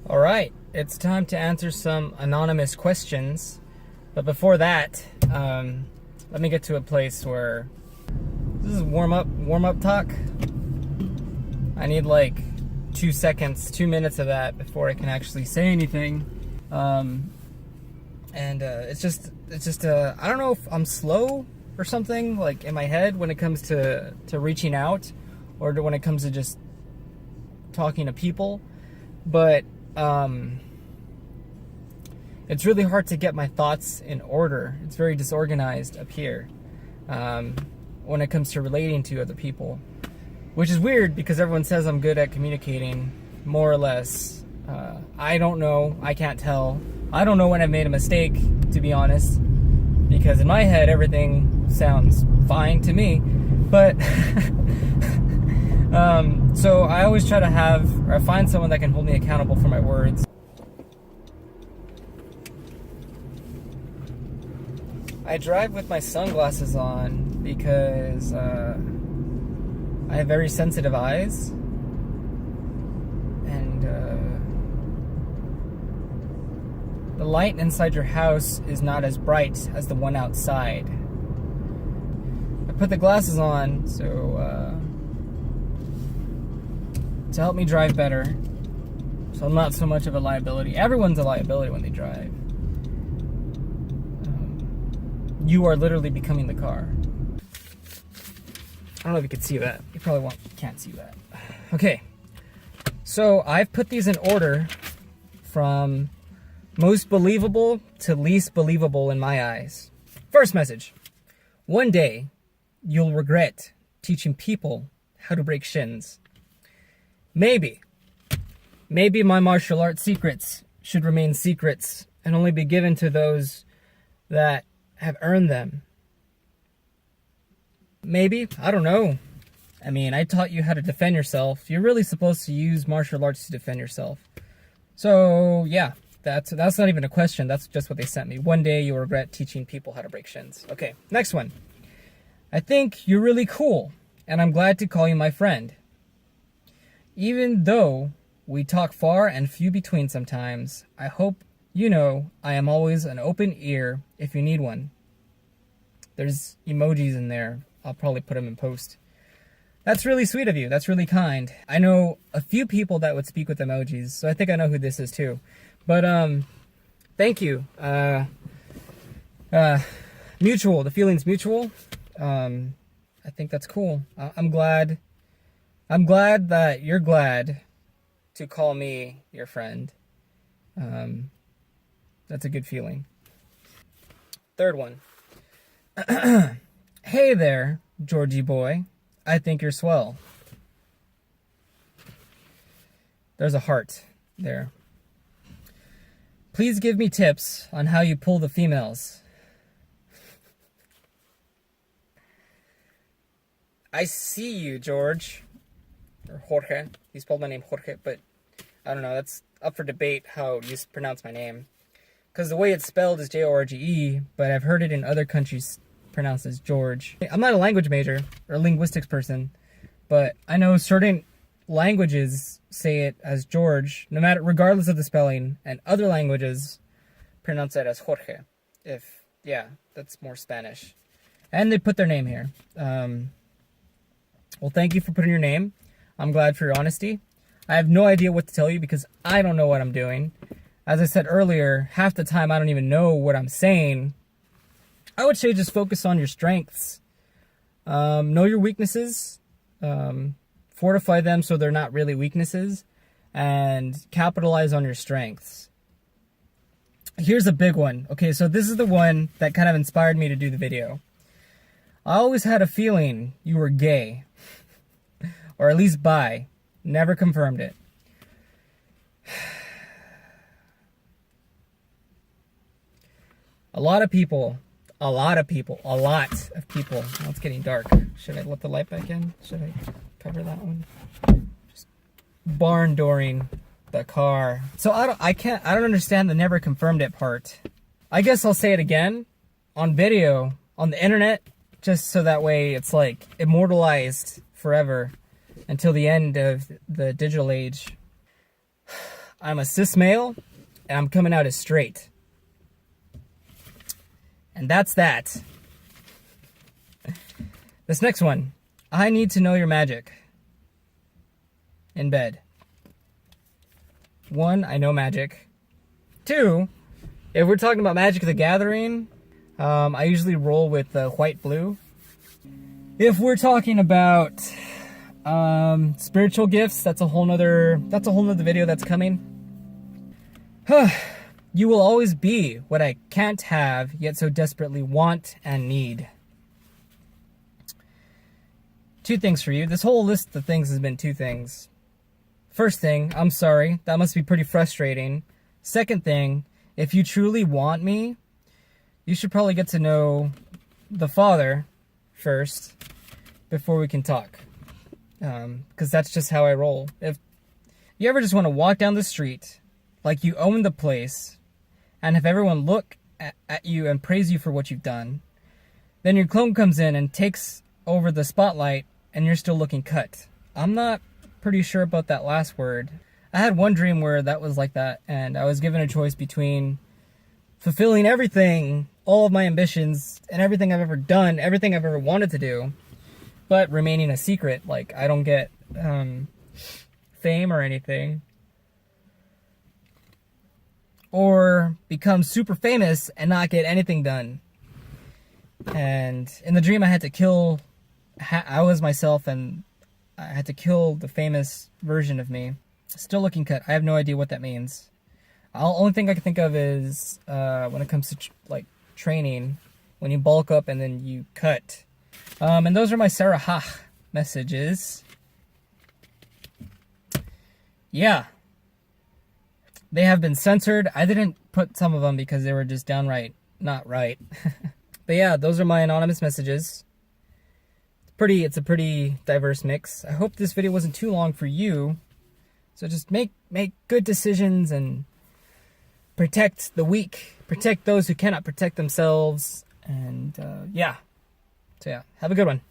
All right, it's time to answer some anonymous questions. But before that, let me get to a place where this is warm up talk. I need like 2 seconds, 2 minutes of that before I can actually say anything. It's just I don't know if I'm slow or something like in my head when it comes to reaching out or when it comes to just talking to people, but it's really hard to get my thoughts in order. It's very disorganized up here when it comes to relating to other people, which is weird because everyone says I'm good at communicating, more or less. I don't know. I can't tell. I don't know when I've made a mistake, to be honest, because in my head everything sounds fine to me. But so I always try to find someone that can hold me accountable for my words. I drive with my sunglasses on because I have very sensitive eyes, and the light inside your house is not as bright as the one outside. I put the glasses on to help me drive better, so I'm not so much of a liability. Everyone's a liability when they drive. You are literally becoming the car. I don't know if you can see that. You probably can't see that. Okay, so I've put these in order from most believable to least believable in my eyes. First message: one day you'll regret teaching people how to break shins. Maybe my martial arts secrets should remain secrets and only be given to those that have earned them. Maybe, I don't know. I mean, I taught you how to defend yourself. You're really supposed to use martial arts to defend yourself. So yeah, that's not even a question. That's just what they sent me. One day you'll regret teaching people how to break shins. Okay, next one. I think you're really cool, and I'm glad to call you my friend. Even though we talk far and few between sometimes, I hope you know I am always an open ear if you need one. There's emojis in there. I'll probably put them in post. That's really sweet of you. That's really kind. I know a few people that would speak with emojis, so I think I know who this is too. But thank you. Mutual. The feeling's mutual. I think that's cool. I'm glad that you're glad to call me your friend. That's a good feeling. Third one. Hey there, Georgie boy. I think you're swell. There's a heart there. Please give me tips on how you pull the females. I see you, George. Or Jorge. He spelled my name Jorge, but I don't know. That's up for debate how you pronounce my name. Because the way it's spelled is Jorge, but I've heard it in other countries pronounced as George. I'm not a language major or a linguistics person, but I know certain languages say it as George, regardless of the spelling, and other languages pronounce it as Jorge. That's more Spanish. And they put their name here. Well, thank you for putting your name. I'm glad for your honesty. I have no idea what to tell you because I don't know what I'm doing. As I said earlier, half the time I don't even know what I'm saying. I would say just focus on your strengths. Know your weaknesses. Fortify them so they're not really weaknesses. And capitalize on your strengths. Here's a big one. Okay, so this is the one that kind of inspired me to do the video. I always had a feeling you were gay. Or at least bi. Never confirmed it. A lot of people. Now it's getting dark. Should I let the light back in? Should I cover that one? Just barn dooring the car. So I don't understand the never confirmed it part. I guess I'll say it again on video, on the internet, just so that way it's like immortalized forever until the end of the digital age. I'm a cis male, and I'm coming out as straight. And that's that. This next one. I need to know your magic. In bed. 1, I know magic. 2, if we're talking about Magic the Gathering, I usually roll with white-blue. If we're talking about spiritual gifts, that's a whole nother video that's coming. You will always be what I can't have, yet so desperately want and need. 2 things for you. This whole list of things has been 2 things. First thing, I'm sorry. That must be pretty frustrating. Second thing, if you truly want me, you should probably get to know the Father first before we can talk. Because that's just how I roll. If you ever just want to walk down the street like you own the place and have everyone look at you and praise you for what you've done, then your clone comes in and takes over the spotlight and you're still looking cut. I'm not pretty sure about that last word. I had one dream where that was like that, and I was given a choice between fulfilling everything, all of my ambitions, and everything I've ever done, everything I've ever wanted to do, but remaining a secret. Like, I don't get fame or anything. Or become super famous and not get anything done. And in the dream I had to kill, I was myself, and I had to kill the famous version of me. Still looking cut. I have no idea what that means. The only thing I can think of is when it comes to training, when you bulk up and then you cut. And those are my Sarah Ha messages. Yeah. They have been censored. I didn't put some of them because they were just downright not right. But yeah, those are my anonymous messages. It's a pretty diverse mix. I hope this video wasn't too long for you. So just make good decisions and protect the weak. Protect those who cannot protect themselves. And yeah. So yeah, have a good one.